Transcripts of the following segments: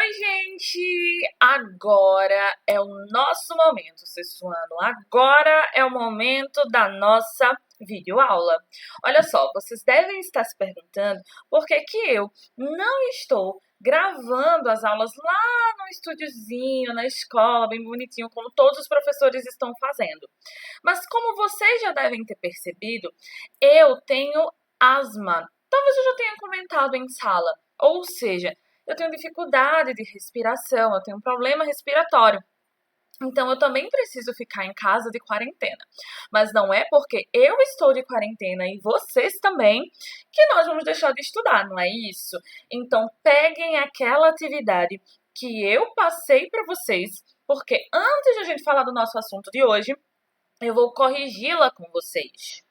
Oi, gente! Agora é o nosso momento, sexto ano. Agora é o momento da nossa videoaula. Olha só, vocês devem estar se perguntando por que que eu não estou gravando as aulas lá no estúdiozinho, na escola, bem bonitinho, como todos os professores estão fazendo. Mas como vocês já devem ter percebido, eu tenho asma. Talvez eu já tenha comentado em sala. Ou seja, eu tenho dificuldade de respiração, eu tenho um problema respiratório. Então, eu também preciso ficar em casa de quarentena. Mas não é porque eu estou de quarentena e vocês também que nós vamos deixar de estudar, não é isso? Então, peguem aquela atividade que eu passei para vocês, porque antes de a gente falar do nosso assunto de hoje, eu vou corrigi-la com vocês.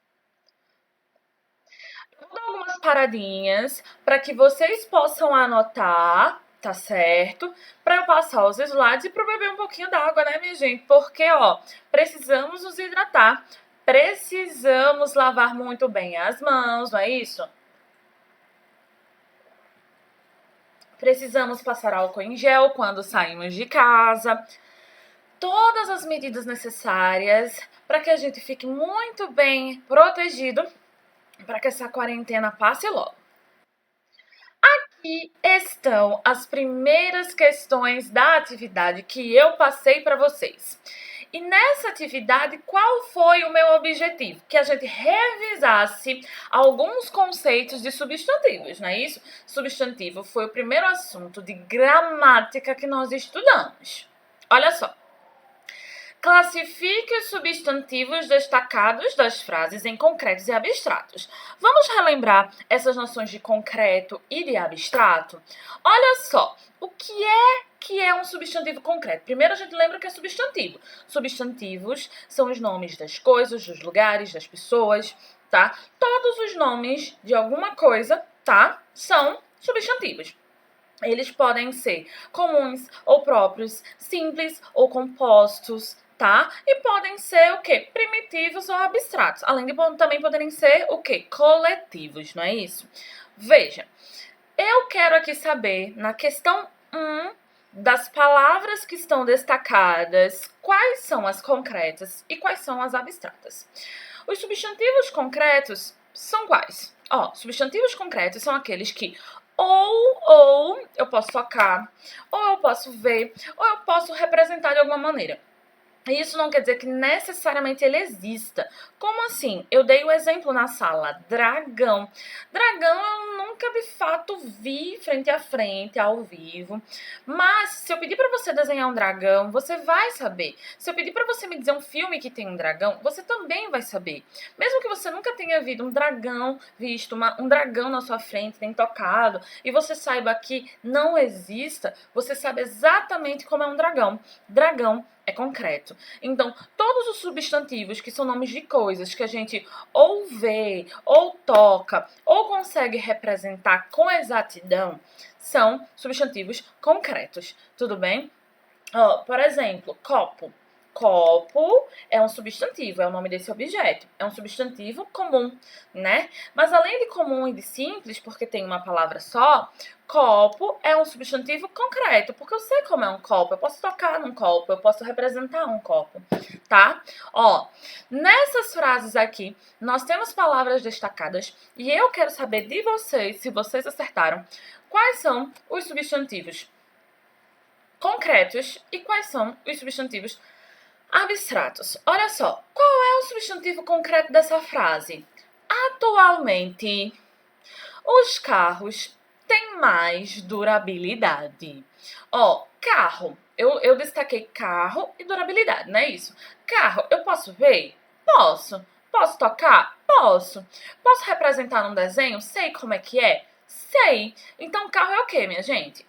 Vou dar algumas paradinhas para que vocês possam anotar, tá certo? Para eu passar os slides e para beber um pouquinho d'água, né, minha gente? Porque, ó, precisamos nos hidratar, precisamos lavar muito bem as mãos, não é isso? Precisamos passar álcool em gel quando saímos de casa. Todas as medidas necessárias para que a gente fique muito bem protegido, para que essa quarentena passe logo. Aqui estão as primeiras questões da atividade que eu passei para vocês. E nessa atividade, qual foi o meu objetivo? Que a gente revisasse alguns conceitos de substantivos, não é isso? Substantivo foi o primeiro assunto de gramática que nós estudamos. Olha só. Classifique os substantivos destacados das frases em concretos e abstratos. Vamos relembrar essas noções de concreto e de abstrato? Olha só, o que é um substantivo concreto? Primeiro a gente lembra que é substantivo. Substantivos são os nomes das coisas, dos lugares, das pessoas, tá? Todos os nomes de alguma coisa, tá? São substantivos. Eles podem ser comuns ou próprios, simples ou compostos, tá? E podem ser o quê? Primitivos ou abstratos. Além de também poderem ser o quê? Coletivos, não é isso? Veja, eu quero aqui saber, na questão 1, das palavras que estão destacadas, quais são as concretas e quais são as abstratas. Os substantivos concretos são quais? Ó, substantivos concretos são aqueles que ou eu posso tocar, ou eu posso ver, ou eu posso representar de alguma maneira. Isso não quer dizer que necessariamente ele exista. Como assim? Eu dei o exemplo na sala, dragão. Dragão eu nunca de fato vi frente a frente, ao vivo. Mas se eu pedir para você desenhar um dragão, você vai saber. Se eu pedir para você me dizer um filme que tem um dragão, você também vai saber. Mesmo que você nunca tenha visto um dragão na sua frente, nem tocado, e você saiba que não exista, você sabe exatamente como é um dragão. Dragão é concreto. Então, todos os substantivos que são nomes de coisas que a gente ou vê, ou toca, ou consegue representar com exatidão, são substantivos concretos. Tudo bem? Por exemplo, copo. Copo é um substantivo, é o nome desse objeto. É um substantivo comum, né? Mas além de comum e de simples, porque tem uma palavra só, copo é um substantivo concreto, porque eu sei como é um copo, eu posso tocar num copo, eu posso representar um copo, tá? Nessas frases aqui, nós temos palavras destacadas e eu quero saber de vocês, se vocês acertaram, quais são os substantivos concretos e quais são os substantivos abstratos. Olha só, qual é o substantivo concreto dessa frase? Atualmente, os carros têm mais durabilidade. Carro. Eu destaquei carro e durabilidade, não é isso? Carro, eu posso ver? Posso. Posso tocar? Posso. Posso representar num desenho? Sei como é que é? Sei. Então, carro é o quê, minha gente?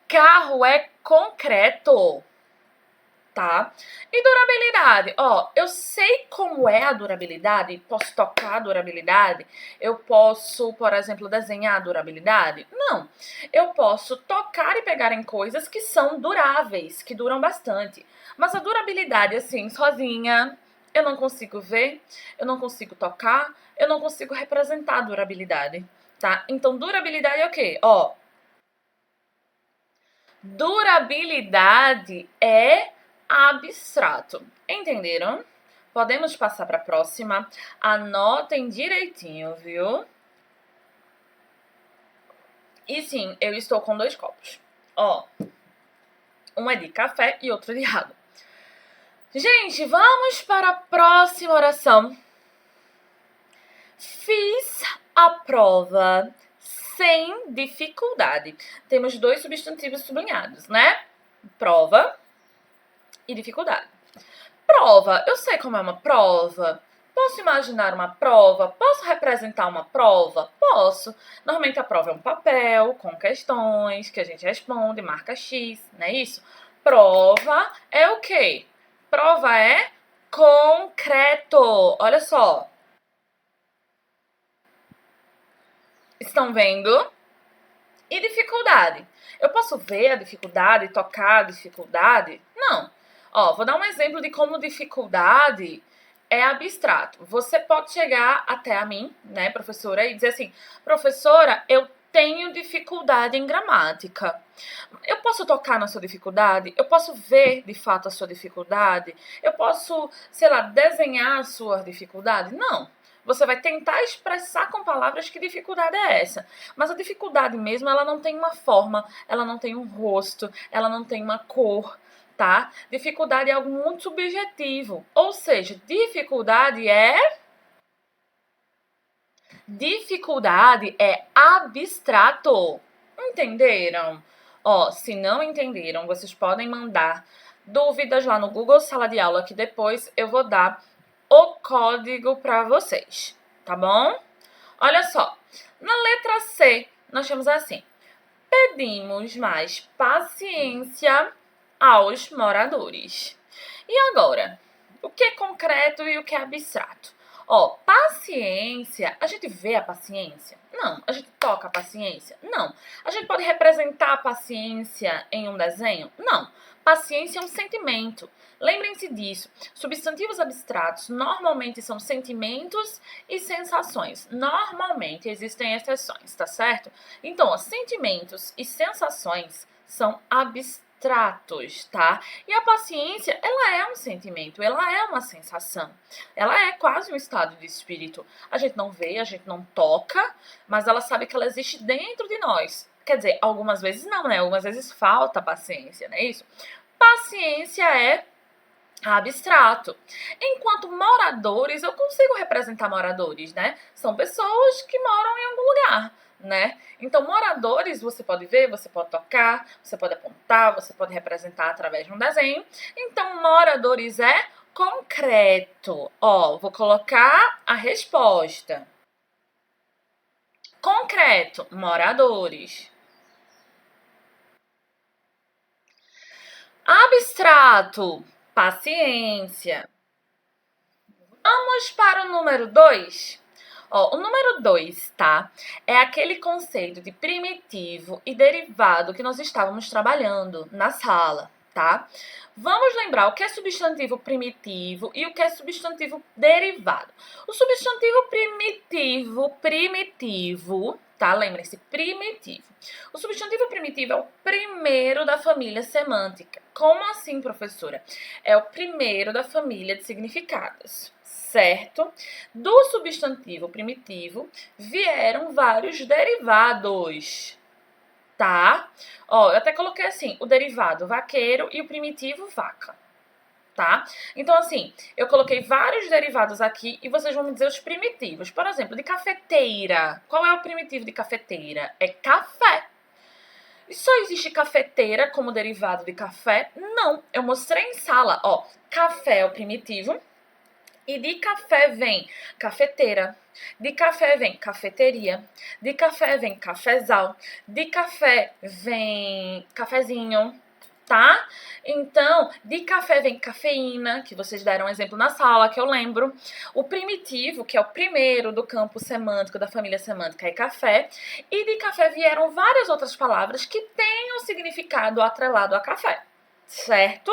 Carro é concreto, tá? E durabilidade, eu sei como é a durabilidade, posso tocar a durabilidade, eu posso, por exemplo, desenhar a durabilidade? Não, eu posso tocar e pegar em coisas que são duráveis, que duram bastante, mas a durabilidade, assim, sozinha, eu não consigo ver, eu não consigo tocar, eu não consigo representar a durabilidade, tá? Então, durabilidade é o quê? Durabilidade é abstrato. Entenderam? Podemos passar para a próxima. Anotem direitinho, viu? E sim, eu estou com 2 copos. Ó, um é de café e outro de água. Gente, vamos para a próxima oração. Fiz a prova sem dificuldade. Temos 2 substantivos sublinhados, né? Prova e dificuldade. Prova, eu sei como é uma prova. Posso imaginar uma prova? Posso representar uma prova? Posso. Normalmente a prova é um papel com questões que a gente responde, marca X, não é isso? Prova é o quê? Prova é concreto. Olha só. Estão vendo? E dificuldade? Eu posso ver a dificuldade, tocar a dificuldade? Não. Ó, vou dar um exemplo de como dificuldade é abstrato. Você pode chegar até a mim, né, professora, e dizer assim: professora, eu tenho dificuldade em gramática. Eu posso tocar na sua dificuldade? Eu posso ver de fato a sua dificuldade? Eu posso, sei lá, desenhar a sua dificuldade? Não. Você vai tentar expressar com palavras que dificuldade é essa. Mas a dificuldade mesmo, ela não tem uma forma, ela não tem um rosto, ela não tem uma cor, tá? Dificuldade é algo muito subjetivo. Ou seja, dificuldade é abstrato. Entenderam? Ó, se não entenderam, vocês podem mandar dúvidas lá no Google Sala de Aula, que depois eu vou dar o código para vocês, tá bom? Olha só, na letra C, nós temos assim: pedimos mais paciência aos moradores. E agora, o que é concreto e o que é abstrato? Ó, paciência, a gente vê a paciência? Não. A gente toca a paciência? Não. A gente pode representar a paciência em um desenho? Não. Paciência é um sentimento. Lembrem-se disso. Substantivos abstratos normalmente são sentimentos e sensações. Normalmente existem exceções, tá certo? Então, ó, sentimentos e sensações são abstratos, tá? E a paciência, ela é um sentimento, ela é uma sensação. Ela é quase um estado de espírito. A gente não vê, a gente não toca, mas ela sabe que ela existe dentro de nós. Quer dizer, algumas vezes não, né? Algumas vezes falta paciência, não é isso? Paciência é abstrato. Enquanto moradores, eu consigo representar moradores, né? São pessoas que moram em algum lugar, né? Então, moradores, você pode ver, você pode tocar, você pode apontar, você pode representar através de um desenho. Então, moradores é concreto. Ó, vou colocar a resposta. Concreto, moradores. Abstrato, paciência. Vamos para o número 2. Ó, o número 2, tá? É aquele conceito de primitivo e derivado que nós estávamos trabalhando na sala, tá? Vamos lembrar o que é substantivo primitivo e o que é substantivo derivado. O substantivo primitivo, tá? Lembrem-se, primitivo. O substantivo primitivo é o primeiro da família semântica. Como assim, professora? É o primeiro da família de significados, certo? Do substantivo primitivo vieram vários derivados, tá? Ó, eu até coloquei assim, o derivado vaqueiro e o primitivo vaca, tá? Então, assim, eu coloquei vários derivados aqui e vocês vão me dizer os primitivos. Por exemplo, de cafeteira. Qual é o primitivo de cafeteira? É café. E só existe cafeteira como derivado de café? Não, eu mostrei em sala, ó, café é o primitivo. E de café vem cafeteira, de café vem cafeteria, de café vem cafezal, de café vem cafezinho, tá? Então, de café vem cafeína, que vocês deram um exemplo na sala, que eu lembro. O primitivo, que é o primeiro do campo semântico, da família semântica, é café. E de café vieram várias outras palavras que têm um significado atrelado a café. Certo?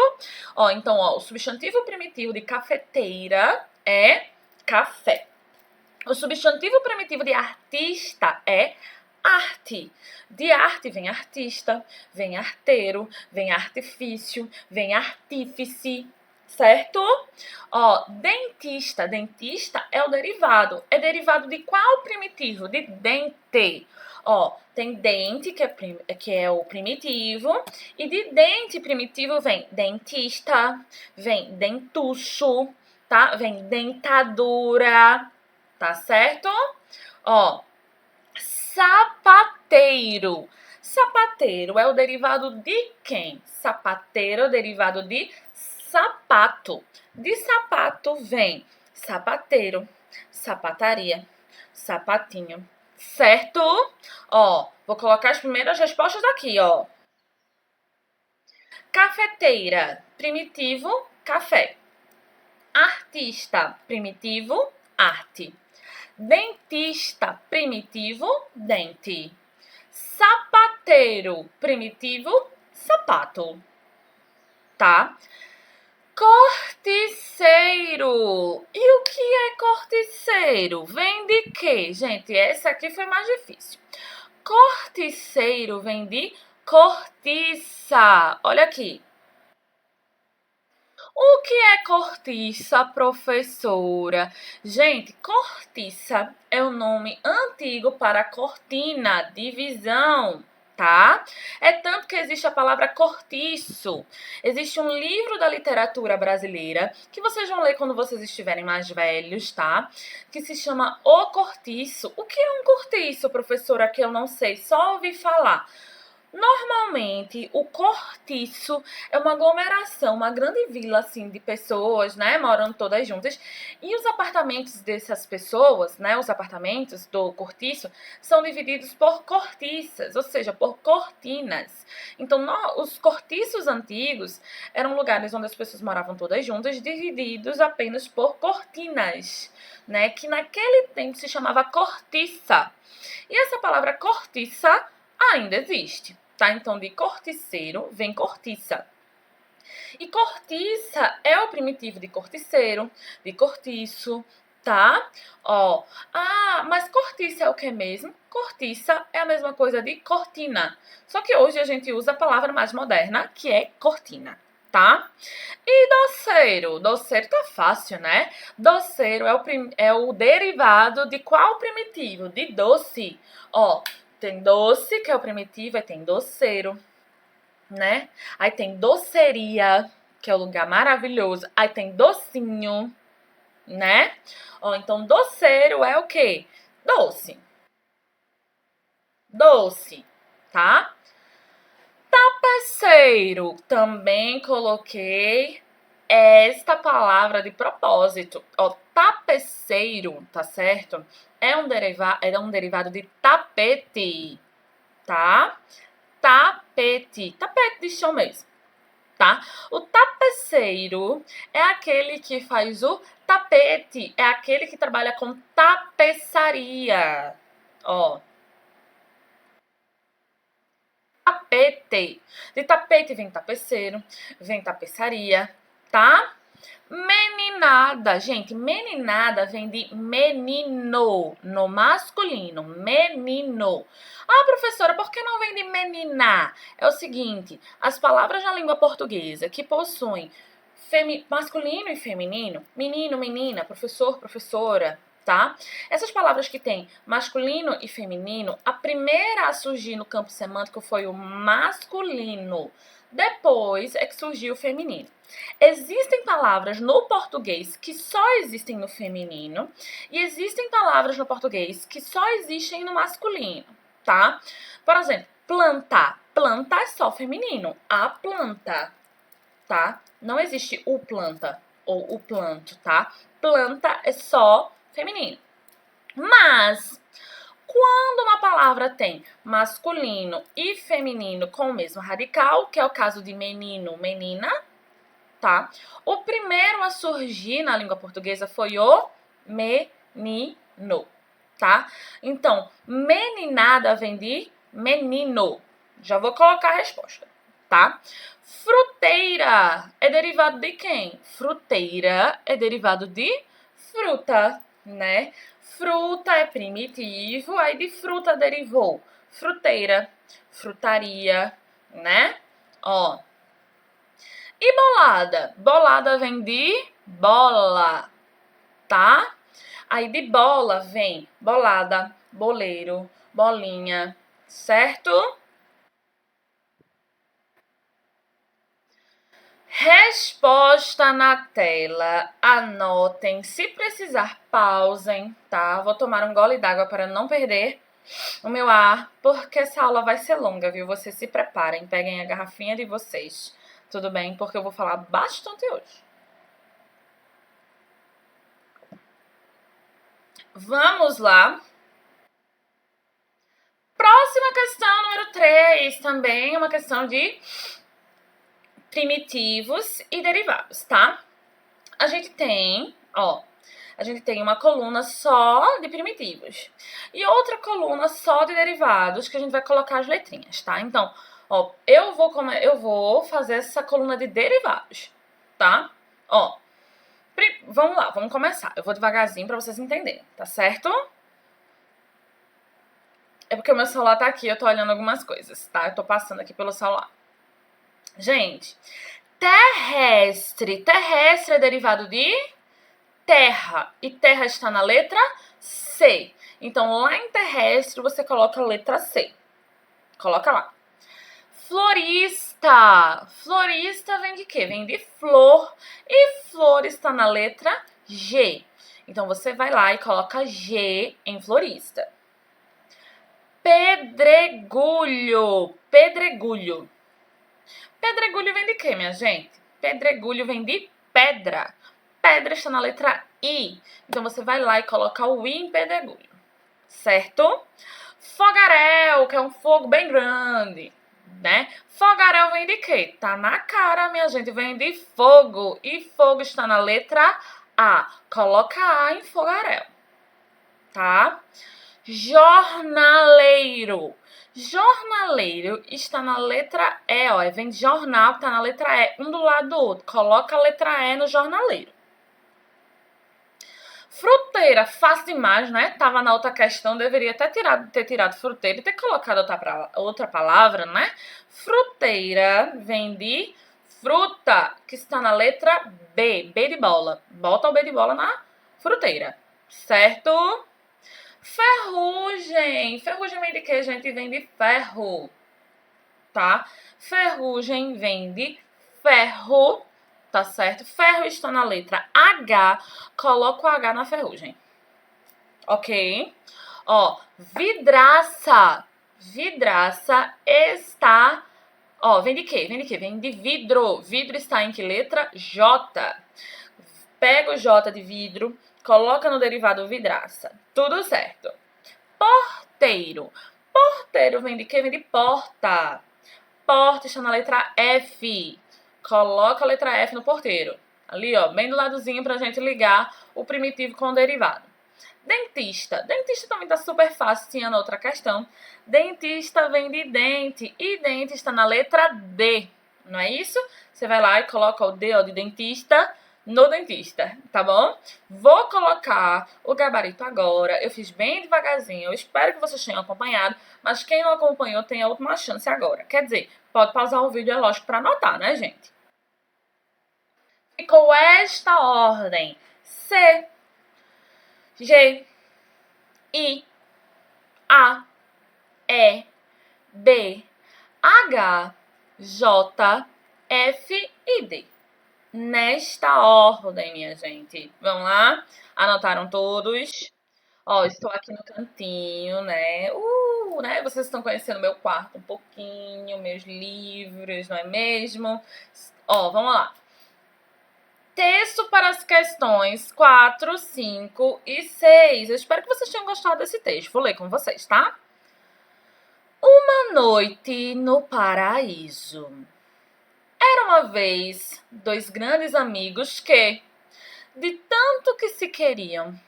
Ó, então, ó, o substantivo primitivo de cafeteira é café. O substantivo primitivo de artista é arte. De arte vem artista, vem arteiro, vem artifício, vem artífice, certo? Ó, dentista. Dentista é o derivado. É derivado de qual primitivo? De dente. Ó, tem dente, que é o primitivo, e de dente primitivo vem dentista, vem dentuço, tá? Vem dentadura, tá certo? Ó, sapateiro. Sapateiro é o derivado de quem? Sapateiro é o derivado de sapato. De sapato vem sapateiro, sapataria, sapatinho. Certo? Ó, vou colocar as primeiras respostas aqui, ó. Cafeteira, primitivo, café. Artista, primitivo, arte. Dentista, primitivo, dente. Sapateiro, primitivo, sapato. Tá? Corticeiro. E o que é corticeiro? Vem de quê? Gente, essa aqui foi mais difícil. Corticeiro vem de cortiça. Olha aqui. O que é cortiça, professora? Gente, cortiça é o nome antigo para cortina, divisão, tá? É tanto que existe a palavra cortiço. Existe um livro da literatura brasileira, que vocês vão ler quando vocês estiverem mais velhos, tá? Que se chama O Cortiço. O que é um cortiço, professora? Que eu não sei, só ouvi falar. Normalmente, o cortiço é uma aglomeração, uma grande vila, assim, de pessoas, né, morando todas juntas. E os apartamentos dessas pessoas, né, os apartamentos do cortiço, são divididos por cortiças, ou seja, por cortinas. Então, os cortiços antigos eram lugares onde as pessoas moravam todas juntas, divididos apenas por cortinas, né, que naquele tempo se chamava cortiça. E essa palavra cortiça ainda existe, tá? Então, de corticeiro vem cortiça. E cortiça é o primitivo de corticeiro, de cortiço, tá? Ó, mas cortiça é o que mesmo? Cortiça é a mesma coisa de cortina. Só que hoje a gente usa a palavra mais moderna, que é cortina, tá? E doceiro? Doceiro tá fácil, né? Doceiro é o derivado de qual primitivo? De doce. Ó, tem doce, que é o primitivo, aí tem doceiro, né? Aí tem doceria, que é o lugar maravilhoso. Aí tem docinho, né? Ó, então doceiro é o quê? Doce. Doce, tá? Tapeceiro, também coloquei esta palavra de propósito. Ó, tapeceiro, tá certo? É um derivado de tapete, tá? Tapete. Tapete de chão mesmo, tá? O tapeceiro é aquele que faz o tapete. É aquele que trabalha com tapeçaria. Ó. Tapete. De tapete vem tapeceiro, vem tapeçaria, tá? Meninada, gente, meninada vem de menino, no masculino, menino. Ah, professora, por que não vem de meniná? É o seguinte, as palavras na língua portuguesa que possuem masculino e feminino, menino, menina, professor, professora, tá? Essas palavras que têm masculino e feminino, a primeira a surgir no campo semântico foi o masculino. Depois é que surgiu o feminino. Existem palavras no português que só existem no feminino e existem palavras no português que só existem no masculino, tá? Por exemplo, plantar. Planta é só feminino. A planta, tá? Não existe o planta ou o planto, tá? Planta é só feminino. Mas quando uma palavra tem masculino e feminino com o mesmo radical, que é o caso de menino, menina, tá? O primeiro a surgir na língua portuguesa foi o menino, tá? Então, meninada vem de menino. Já vou colocar a resposta, tá? Fruteira é derivado de quem? Fruteira é derivado de fruta, né? Fruta é primitivo, aí de fruta derivou fruteira, frutaria, né? Ó. E bolada? Bolada vem de bola, tá? Aí de bola vem bolada, boleiro, bolinha, certo? Resposta na tela. Anotem. Se precisar, pausem, tá? Vou tomar um gole d'água para não perder o meu ar, porque essa aula vai ser longa, viu? Vocês se preparem, peguem a garrafinha de vocês, tudo bem? Porque eu vou falar bastante hoje. Vamos lá. Próxima questão, número 3, também uma questão de primitivos e derivados, tá? A gente tem uma coluna só de primitivos e outra coluna só de derivados, que a gente vai colocar as letrinhas, tá? Então, ó, eu vou fazer essa coluna de derivados, tá? Ó, vamos lá, vamos começar. Eu vou devagarzinho pra vocês entenderem, tá certo? É porque o meu celular tá aqui, eu tô olhando algumas coisas, tá? Eu tô passando aqui pelo celular. Gente, terrestre. Terrestre é derivado de terra. E terra está na letra C. Então, lá em terrestre, você coloca a letra C. Coloca lá. Florista. Florista vem de quê? Vem de flor. E flor está na letra G. Então, você vai lá e coloca G em florista. Pedregulho. Pedregulho. Pedregulho vem de quê, minha gente? Pedregulho vem de pedra. Pedra está na letra I. Então, você vai lá e coloca o I em pedregulho. Certo? Fogaréu, que é um fogo bem grande, né? Fogaréu vem de quê? Tá na cara, minha gente. Vem de fogo. E fogo está na letra A. Coloca A em fogaréu. Tá? Jornaleiro. Jornaleiro está na letra E, ó. Vem de jornal, tá na letra E, um do lado do outro. Coloca a letra E no jornaleiro. Fruteira, fácil demais, né? Tava na outra questão, deveria ter tirado fruteira e ter colocado outra palavra, né? Fruteira vem de fruta, que está na letra B, B de bola. Bota o B de bola na fruteira, certo? Ferrugem. Ferrugem vem de quê, gente? Vem de ferro, tá? Ferrugem vem de ferro, tá certo? Ferro está na letra H. Coloca o H na ferrugem. Ok? Ó, vidraça. Vidraça está... Ó, vem de quê? Vem de quê? Vem de vidro. Vidro está em que letra? J. Pega o J de vidro, coloca no derivado vidraça. Tudo certo. Porteiro. Porteiro vem de quê? Vem de porta. Porta está na letra F. Coloca a letra F no porteiro. Ali, ó, bem do ladozinho pra gente ligar o primitivo com o derivado. Dentista. Dentista também tá super fácil, tinha na outra questão. Dentista vem de dente. E dente está na letra D. Não é isso? Você vai lá e coloca o D, ó, de dentista no dentista, tá bom? Vou colocar o gabarito agora. Eu fiz bem devagarzinho. Eu espero que vocês tenham acompanhado. Mas quem não acompanhou tem a última chance agora. Quer dizer, pode pausar o vídeo, é lógico, pra anotar, né, gente? Ficou esta ordem: C, G, I, A, E, B, H, J, F e D. Nesta ordem, minha gente. Vamos lá? Anotaram todos? Ó, estou aqui no cantinho, né? Né? Vocês estão conhecendo meu quarto um pouquinho, meus livros, não é mesmo? Ó, vamos lá. Texto para as questões 4, 5 e 6. Eu espero que vocês tenham gostado desse texto. Vou ler com vocês, tá? Uma noite no paraíso. Era uma vez dois grandes amigos que, de tanto que se queriam,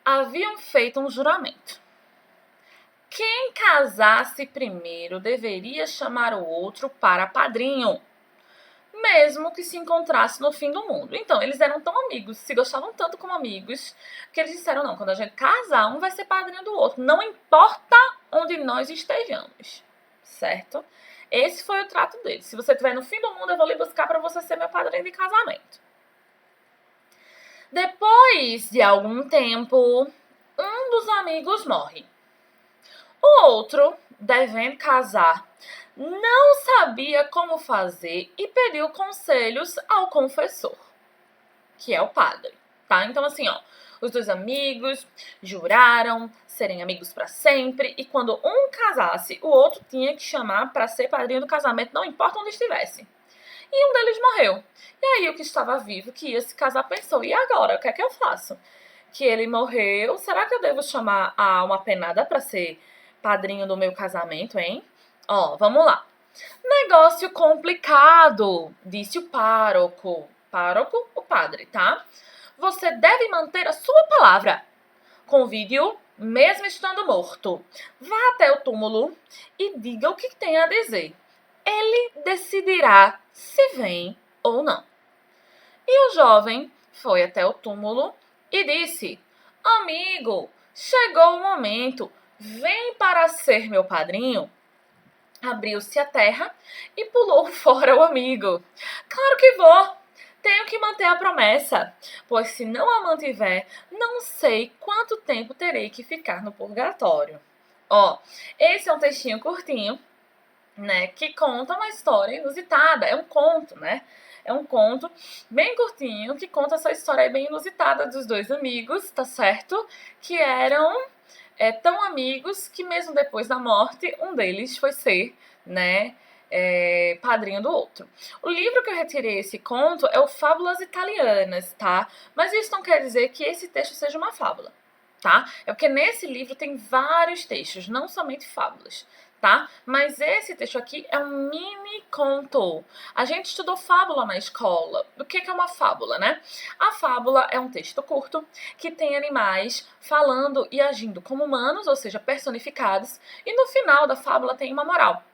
haviam feito um juramento. Quem casasse primeiro deveria chamar o outro para padrinho. mesmo que se encontrasse no fim do mundo. Então, eles eram tão amigos, se gostavam tanto como amigos, que eles disseram, não, quando a gente casar, um vai ser padrinho do outro, não importa onde nós estejamos, certo? Esse foi o trato deles. Se você estiver no fim do mundo, eu vou lhe buscar para você ser meu padrinho de casamento. Depois de algum tempo, um dos amigos morre. O outro, devendo casar, não sabia como fazer e pediu conselhos ao confessor, que é o padre, tá? Então, assim, ó, os dois amigos juraram serem amigos para sempre e quando um casasse, o outro tinha que chamar para ser padrinho do casamento, não importa onde estivesse. E um deles morreu. E aí o que estava vivo, que ia se casar, pensou, e agora, o que é que eu faço? Que ele morreu, será que eu devo chamar a alma penada para ser padrinho do meu casamento, hein? Ó, vamos lá. Negócio complicado, disse o pároco. Pároco, o padre, tá? Você deve manter a sua palavra. Convide-o, mesmo estando morto. Vá até o túmulo e diga o que tem a dizer. Ele decidirá se vem ou não. E o jovem foi até o túmulo e disse: Amigo, chegou o momento, vem para ser meu padrinho. Abriu-se a terra e pulou fora o amigo. Claro que vou! Tenho que manter a promessa, pois se não a mantiver, não sei quanto tempo terei que ficar no purgatório. Ó, esse é um textinho curtinho, né, que conta uma história inusitada. É um conto, né? É um conto bem curtinho que conta essa história bem inusitada dos dois amigos, tá certo? Que eram tão amigos que mesmo depois da morte, um deles foi ser, né, padrinho do outro. O livro que eu retirei esse conto é o Fábulas Italianas, tá? Mas isso não quer dizer que esse texto seja uma fábula, tá? É porque nesse livro tem vários textos, não somente fábulas, tá? Mas esse texto aqui é um mini conto. A gente estudou fábula na escola. O que é uma fábula, né? A fábula é um texto curto que tem animais falando e agindo como humanos, ou seja, personificados, e no final da fábula tem uma moral.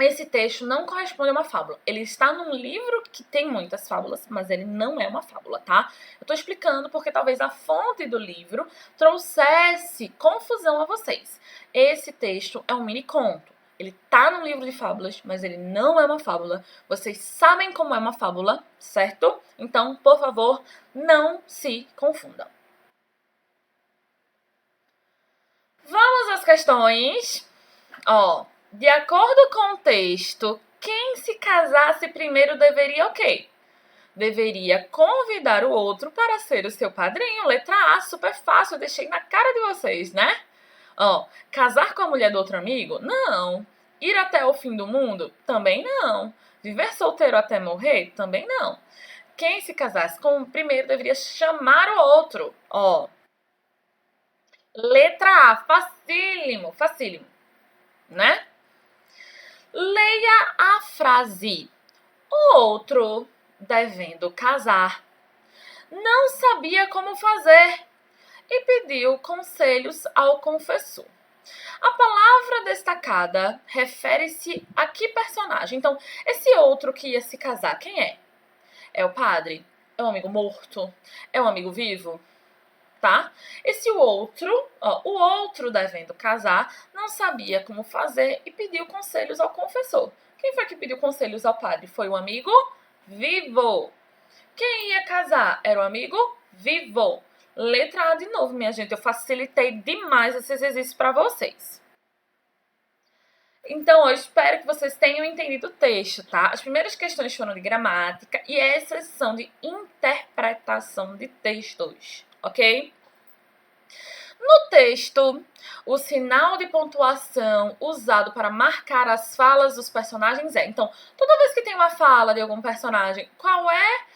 Esse texto não corresponde a uma fábula. Ele está num livro que tem muitas fábulas, mas ele não é uma fábula, tá? Eu tô explicando porque talvez a fonte do livro trouxesse confusão a vocês. Esse texto é um mini conto. Ele tá num livro de fábulas, mas ele não é uma fábula. Vocês sabem como é uma fábula, certo? Então, por favor, não se confundam. Vamos às questões. Ó, de acordo com o texto, quem se casasse primeiro deveria o quê? Deveria convidar o outro para ser o seu padrinho. Letra A, super fácil, eu deixei na cara de vocês, né? Ó, casar com a mulher do outro amigo? Não. Ir até o fim do mundo? Também não. Viver solteiro até morrer? Também não. Quem se casasse com o primeiro deveria chamar o outro. Ó, letra A, facílimo, facílimo, né? Leia a frase. O outro, devendo casar, não sabia como fazer e pediu conselhos ao confessor. A palavra destacada refere-se a que personagem? Então, esse outro que ia se casar, quem é? É o padre? É um amigo morto? É um amigo vivo? Tá? Esse outro, ó, o outro devendo casar, não sabia como fazer e pediu conselhos ao confessor. Quem foi que pediu conselhos ao padre? Foi o amigo vivo. Quem ia casar era o amigo vivo. Letra A de novo, minha gente. Eu facilitei demais esse exercício para vocês. Então, eu espero que vocês tenham entendido o texto, tá? As primeiras questões foram de gramática e essas são de interpretação de textos, ok? No texto, o sinal de pontuação usado para marcar as falas dos personagens é... Então, toda vez que tem uma fala de algum personagem, qual é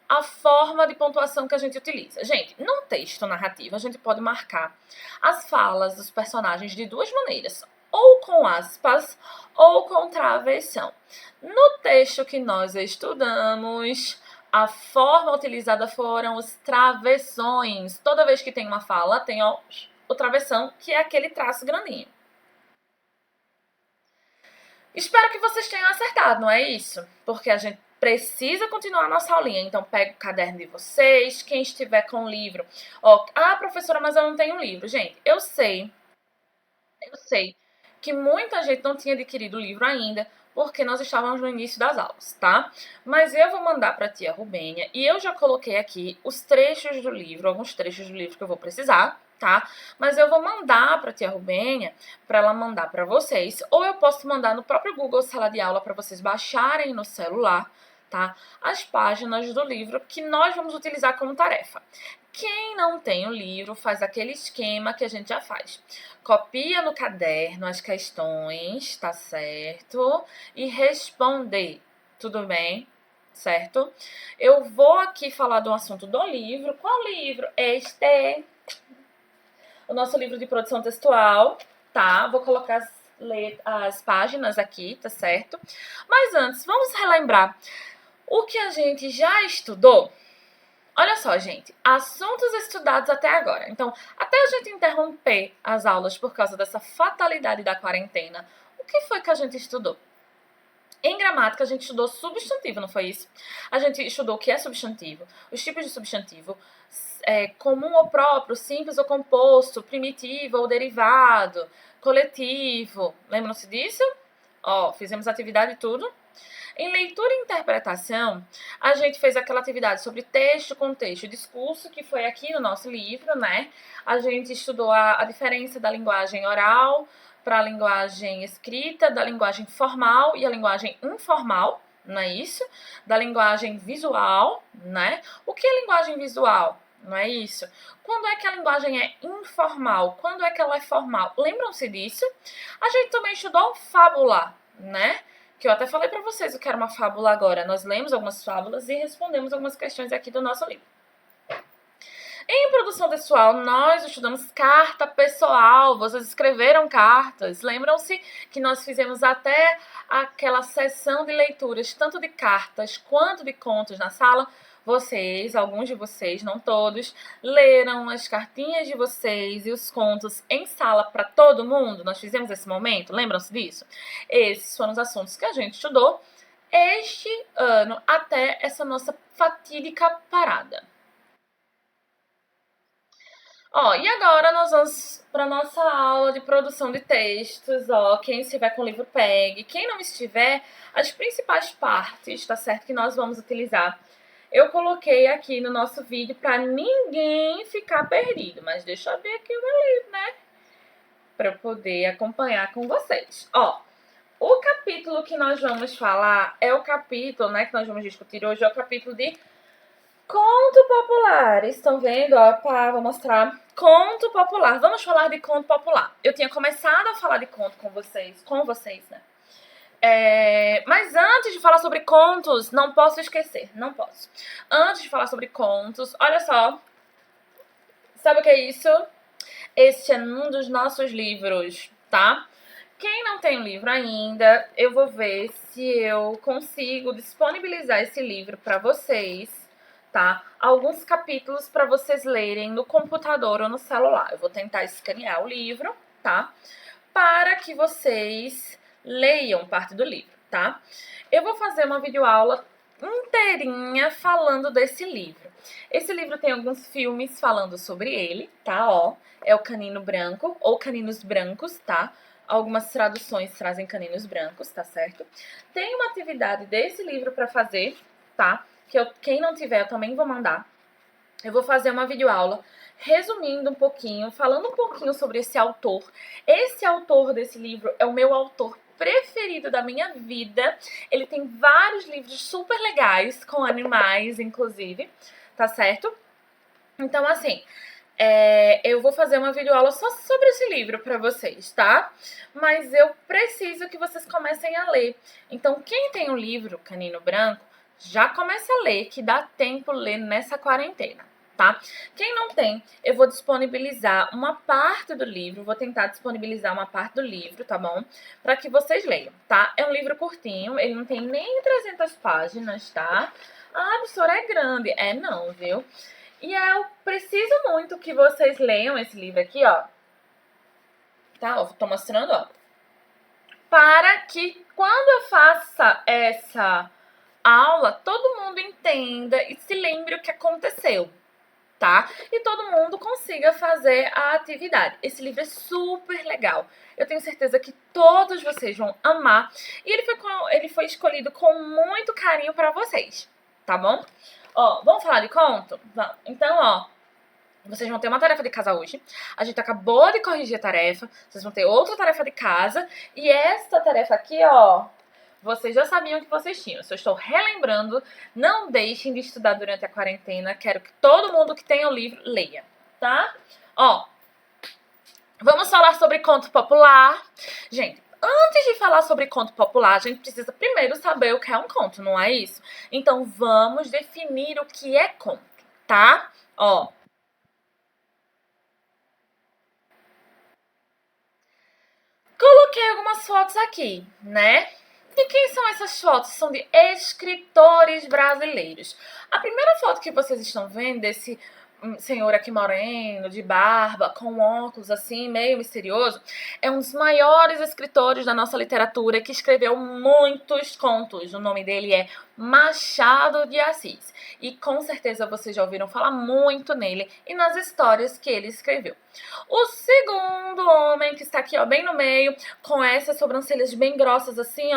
a forma de pontuação que a gente utiliza? Gente, num texto narrativo, a gente pode marcar as falas dos personagens de duas maneiras. Ou com aspas, ou com travessão. No texto que nós estudamos, a forma utilizada foram os travessões. Toda vez que tem uma fala, tem ó, o travessão, que é aquele traço grandinho. Espero que vocês tenham acertado, não é isso? Porque a gente precisa continuar a nossa aulinha. Então, pega o caderno de vocês, quem estiver com o livro. Ó, professora, mas eu não tenho livro. Gente, eu sei que muita gente não tinha adquirido o livro ainda, porque nós estávamos no início das aulas, tá? Mas eu vou mandar para a tia Rubênia e eu já coloquei aqui os trechos do livro, alguns trechos do livro que eu vou precisar, tá? Mas eu vou mandar para a tia Rubênia para ela mandar para vocês, ou eu posso mandar no próprio Google Sala de Aula para vocês baixarem no celular, tá? As páginas do livro que nós vamos utilizar como tarefa. Quem não tem o livro faz aquele esquema que a gente já faz. Copia no caderno as questões, tá certo? E responde, tudo bem? Certo? Eu vou aqui falar do assunto do livro. Qual livro? Este. O nosso livro de produção textual, tá? Vou colocar as páginas aqui, tá certo? Mas antes, vamos relembrar o que a gente já estudou. Olha só, gente, assuntos estudados até agora. Então, até a gente interromper as aulas por causa dessa fatalidade da quarentena, o que foi que a gente estudou? Em gramática, a gente estudou substantivo, não foi isso? A gente estudou o que é substantivo, os tipos de substantivo, comum ou próprio, simples ou composto, primitivo ou derivado, coletivo. Lembram-se disso? Ó, fizemos atividade e tudo. Em leitura e interpretação, a gente fez aquela atividade sobre texto, contexto e discurso, que foi aqui no nosso livro, né? A gente estudou a diferença da linguagem oral para a linguagem escrita, da linguagem formal e a linguagem informal, não é isso? Da linguagem visual, né? O que é linguagem visual? Não é isso? Quando é que a linguagem é informal? Quando é que ela é formal? Lembram-se disso? A gente também estudou fábula, né? Que eu até falei para vocês o que era uma fábula agora. Nós lemos algumas fábulas e respondemos algumas questões aqui do nosso livro. Em produção textual, nós estudamos carta pessoal. Vocês escreveram cartas. Lembram-se que nós fizemos até aquela sessão de leituras, tanto de cartas quanto de contos na sala? Vocês, alguns de vocês, não todos, leram as cartinhas de vocês e os contos em sala para todo mundo? Nós fizemos esse momento, lembram-se disso? Esses foram os assuntos que a gente estudou este ano até essa nossa fatídica parada. Ó, e agora nós vamos para nossa aula de produção de textos, ó. Quem estiver com o livro, pegue. Quem não estiver, as principais partes, tá certo? Que nós vamos utilizar. Eu coloquei aqui no nosso vídeo para ninguém ficar perdido, mas deixa eu abrir aqui o meu livro, né? Para poder acompanhar com vocês. Ó, o capítulo que nós vamos falar é o capítulo, né, que nós vamos discutir hoje, é o capítulo de conto popular. Estão vendo? Ó, vou mostrar. Conto popular. Vamos falar de conto popular. Eu tinha começado a falar de conto com vocês, né? Mas antes de falar sobre contos, não posso esquecer, não posso. Antes de falar sobre contos, olha só. Sabe o que é isso? Este é um dos nossos livros, tá? Quem não tem o livro ainda, eu vou ver se eu consigo disponibilizar esse livro para vocês, tá? Alguns capítulos para vocês lerem no computador ou no celular. Eu vou tentar escanear o livro, tá? Para que vocês leiam parte do livro, tá? Eu vou fazer uma videoaula inteirinha falando desse livro. Esse livro tem alguns filmes falando sobre ele, tá? Ó, é o Canino Branco ou Caninos Brancos, tá? Algumas traduções trazem caninos brancos, tá certo? Tem uma atividade desse livro para fazer, tá? Quem não tiver, eu também vou mandar. Eu vou fazer uma videoaula resumindo um pouquinho, falando um pouquinho sobre esse autor. Esse autor desse livro é o meu autor preferido da minha vida. Ele tem vários livros super legais, com animais, inclusive, tá certo? Então, assim, eu vou fazer uma videoaula só sobre esse livro pra vocês, tá? Mas eu preciso que vocês comecem a ler. Então, quem tem o livro Canino Branco, já começa a ler, que dá tempo ler nessa quarentena, tá? Quem não tem, eu vou disponibilizar uma parte do livro, vou tentar disponibilizar uma parte do livro, tá bom? Pra que vocês leiam, tá? É um livro curtinho, ele não tem nem 300 páginas, tá? Ah, professora, é grande. Não, viu? E eu preciso muito que vocês leiam esse livro aqui, ó. Tá? Ó, tô mostrando, ó. Para que quando eu faça essa aula todo mundo entenda e se lembre o que aconteceu, tá? E todo mundo consiga fazer a atividade. Esse livro é super legal. Eu tenho certeza que todos vocês vão amar. E ele foi escolhido com muito carinho para vocês, tá bom? Ó, vamos falar de conto? Vamos. Então, ó, vocês vão ter uma tarefa de casa hoje. A gente acabou de corrigir a tarefa. Vocês vão ter outra tarefa de casa. E essa tarefa aqui, ó, vocês já sabiam que vocês tinham. Se eu estou relembrando, não deixem de estudar durante a quarentena. Quero que todo mundo que tem o livro leia, tá? Ó, vamos falar sobre conto popular. Gente, antes de falar sobre conto popular, a gente precisa primeiro saber o que é um conto, não é isso? Então, vamos definir o que é conto, tá? Ó, coloquei algumas fotos aqui, né? De quem são essas fotos? São de escritores brasileiros. A primeira foto que vocês estão vendo desse senhor aqui moreno, de barba, com óculos assim, meio misterioso, é um dos maiores escritores da nossa literatura que escreveu muitos contos. O nome dele é Machado de Assis. E com certeza vocês já ouviram falar muito nele e nas histórias que ele escreveu. O segundo homem que está aqui, ó, bem no meio, com essas sobrancelhas bem grossas assim,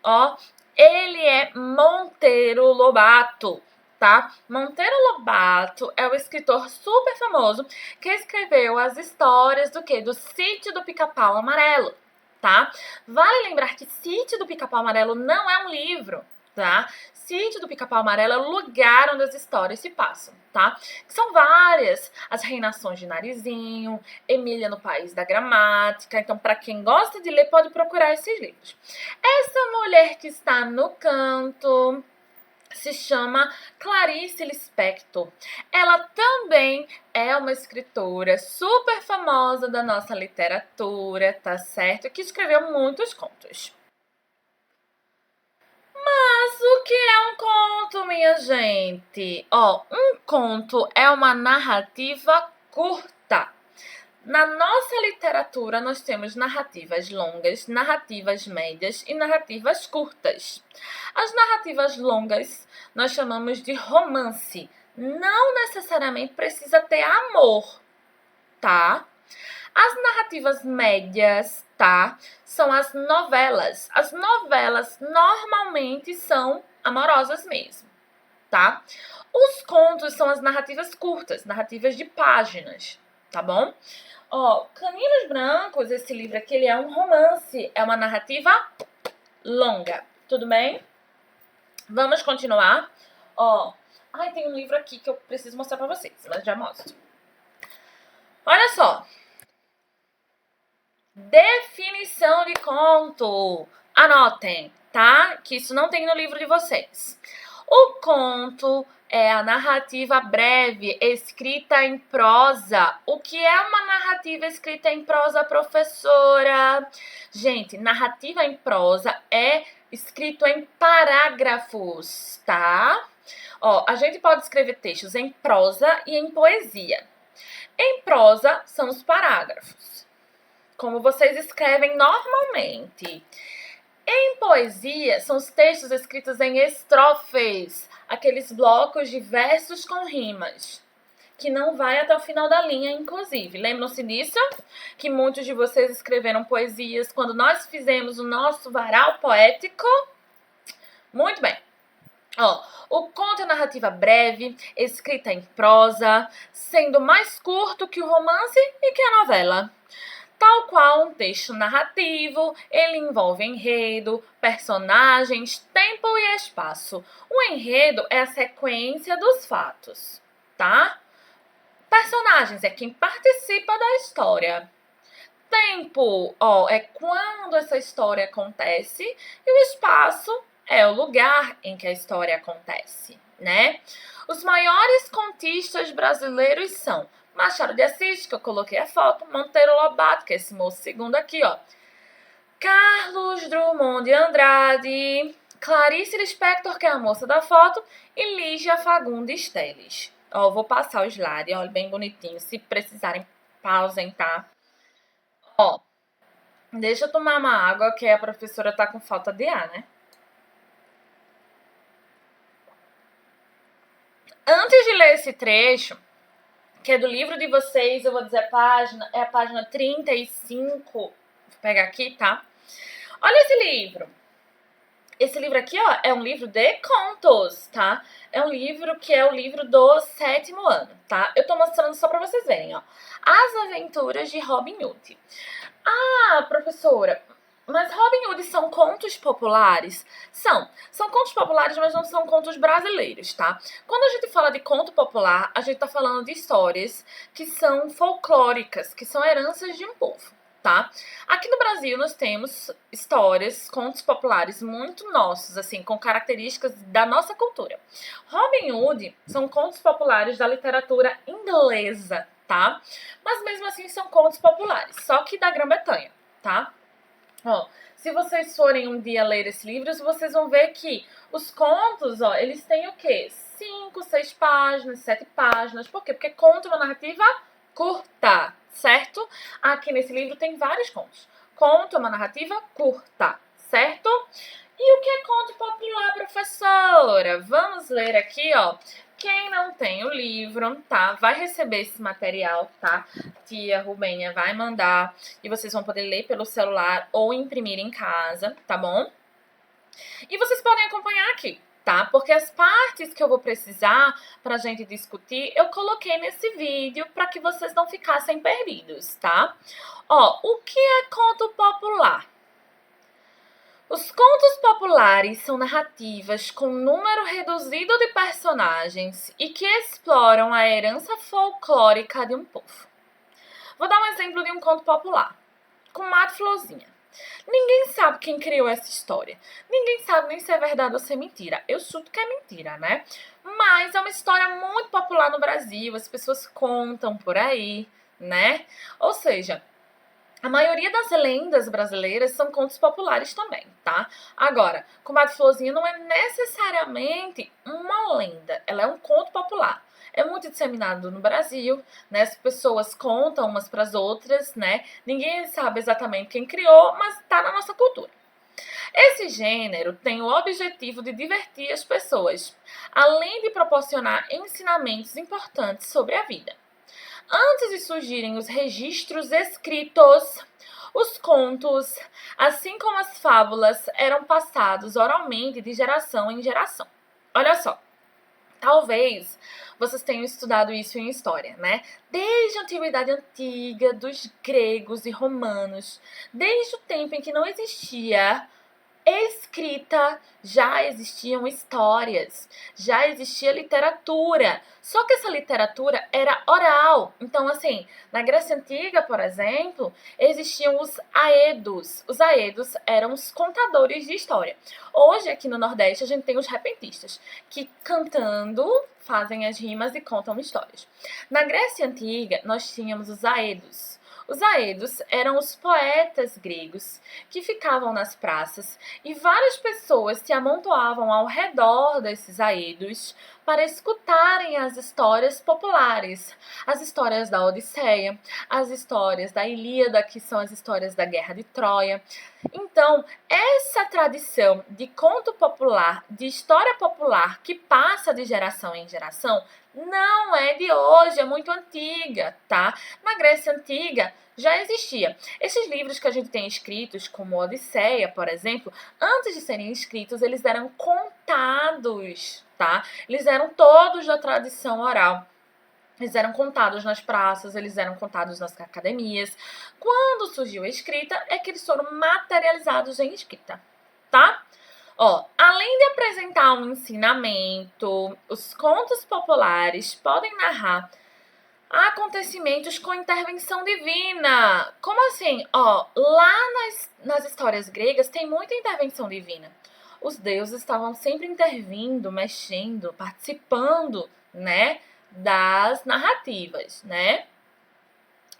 ó, ele é Monteiro Lobato, tá? Monteiro Lobato é o escritor super famoso que escreveu as histórias do quê? Do Sítio do Pica-Pau Amarelo, tá? Vale lembrar que Sítio do Pica-Pau Amarelo não é um livro, tá? Sítio do Pica-Pau Amarelo é o lugar onde as histórias se passam, tá? São várias. As Reinações de Narizinho, Emília no País da Gramática. Então, para quem gosta de ler, pode procurar esses livros. Essa mulher que está no canto se chama Clarice Lispector. Ela também é uma escritora super famosa da nossa literatura, tá certo? Que escreveu muitos contos. Mas o que é um conto, minha gente? Ó, um conto é uma narrativa curta. Na nossa literatura, nós temos narrativas longas, narrativas médias e narrativas curtas. As narrativas longas nós chamamos de romance. Não necessariamente precisa ter amor, tá? As narrativas médias, tá? São as novelas. As novelas normalmente são amorosas mesmo, tá? Os contos são as narrativas curtas, narrativas de páginas, tá bom? Ó, Caminhos Brancos, esse livro aqui, ele é um romance, é uma narrativa longa, tudo bem? Vamos continuar. Ó, ai, tem um livro aqui que eu preciso mostrar pra vocês, mas já mostro. Olha só. Definição de conto. Anotem, tá? Que isso não tem no livro de vocês. O conto é a narrativa breve escrita em prosa. O que é uma narrativa escrita em prosa, professora? Gente, narrativa em prosa é escrito em parágrafos, tá? Ó, a gente pode escrever textos em prosa e em poesia. Em prosa são os parágrafos, como vocês escrevem normalmente. Em poesia, são os textos escritos em estrofes, aqueles blocos de versos com rimas, que não vai até o final da linha, inclusive. Lembram-se disso? Que muitos de vocês escreveram poesias quando nós fizemos o nosso varal poético? Muito bem. Ó, o conto é narrativa breve, escrita em prosa, sendo mais curto que o romance e que a novela. Tal qual um texto narrativo, ele envolve enredo, personagens, tempo e espaço. O enredo é a sequência dos fatos, tá? Personagens é quem participa da história. Tempo, ó, é quando essa história acontece, e o espaço é o lugar em que a história acontece, né? Os maiores contistas brasileiros são Machado de Assis, que eu coloquei a foto, Monteiro Lobato, que é esse moço segundo aqui, ó, Carlos Drummond de Andrade, Clarice Lispector, que é a moça da foto, e Lígia Fagundes Telles. Ó, vou passar o slide, olha, bem bonitinho. Se precisarem, pausem, tá? Ó, deixa eu tomar uma água, que a professora tá com falta de ar, né? Antes de ler esse trecho, que é do livro de vocês, eu vou dizer a página, é a página 35. Vou pegar aqui, tá? Olha esse livro. Esse livro aqui, ó, é um livro de contos, tá? É um livro que é o livro do 7º ano, tá? Eu tô mostrando só pra vocês verem, ó. As Aventuras de Robin Hood. Ah, professora, mas Robin Hood são contos populares? São contos populares, mas não são contos brasileiros, tá? Quando a gente fala de conto popular, a gente tá falando de histórias que são folclóricas, que são heranças de um povo, tá? Aqui no Brasil nós temos histórias, contos populares muito nossos, assim, com características da nossa cultura. Robin Hood são contos populares da literatura inglesa, tá? Mas mesmo assim são contos populares, só que da Grã-Bretanha, tá? Ó, se vocês forem um dia ler esse livro, vocês vão ver que os contos, ó, eles têm o quê? 5, 6 páginas, 7 páginas. Por quê? Porque conto é uma narrativa curta, certo? Aqui nesse livro tem vários contos. Conto é uma narrativa curta, certo? E o que é conto popular, professora? Vamos ler aqui, ó. Quem não tem o livro, tá? Vai receber esse material, tá? Tia Rubênia vai mandar e vocês vão poder ler pelo celular ou imprimir em casa, tá bom? E vocês podem acompanhar aqui, tá? Porque as partes que eu vou precisar pra gente discutir, eu coloquei nesse vídeo pra que vocês não ficassem perdidos, tá? Ó, o que é conto popular? Os contos populares são narrativas com número reduzido de personagens e que exploram a herança folclórica de um povo. Vou dar um exemplo de um conto popular, com Mato Florzinha. Ninguém sabe quem criou essa história. Ninguém sabe nem se é verdade ou se é mentira. Eu chuto que é mentira, né? Mas é uma história muito popular no Brasil, as pessoas contam por aí, né? Ou seja, a maioria das lendas brasileiras são contos populares também, tá? Agora, Comadre Florzinha não é necessariamente uma lenda, ela é um conto popular. É muito disseminado no Brasil, né? As pessoas contam umas para as outras, né? Ninguém sabe exatamente quem criou, mas tá na nossa cultura. Esse gênero tem o objetivo de divertir as pessoas, além de proporcionar ensinamentos importantes sobre a vida. Antes de surgirem os registros escritos, os contos, assim como as fábulas, eram passados oralmente de geração em geração. Olha só, talvez vocês tenham estudado isso em história, né? Desde a antiguidade antiga, dos gregos e romanos, desde o tempo em que não existia escrita, já existiam histórias, já existia literatura. Só que essa literatura era oral. Então, assim, na Grécia Antiga, por exemplo, existiam os aedos. Os aedos eram os contadores de história. Hoje, aqui no Nordeste, a gente tem os repentistas, que cantando fazem as rimas e contam histórias. Na Grécia Antiga, nós tínhamos os aedos. Os aedos eram os poetas gregos que ficavam nas praças e várias pessoas se amontoavam ao redor desses aedos para escutarem as histórias populares, as histórias da Odisseia, as histórias da Ilíada, que são as histórias da Guerra de Troia. Então, essa tradição de conto popular, de história popular que passa de geração em geração, não é de hoje, é muito antiga, tá? Na Grécia Antiga já existia. Esses livros que a gente tem escritos, como Odisseia, por exemplo, antes de serem escritos, eles eram contados, tá? Eles eram todos da tradição oral. Eles eram contados nas praças, eles eram contados nas academias. Quando surgiu a escrita, é que eles foram materializados em escrita, tá? Ó, além de apresentar um ensinamento, os contos populares podem narrar acontecimentos com intervenção divina. Como assim? Ó, lá nas histórias gregas tem muita intervenção divina. Os deuses estavam sempre intervindo, mexendo, participando, né, das narrativas, né?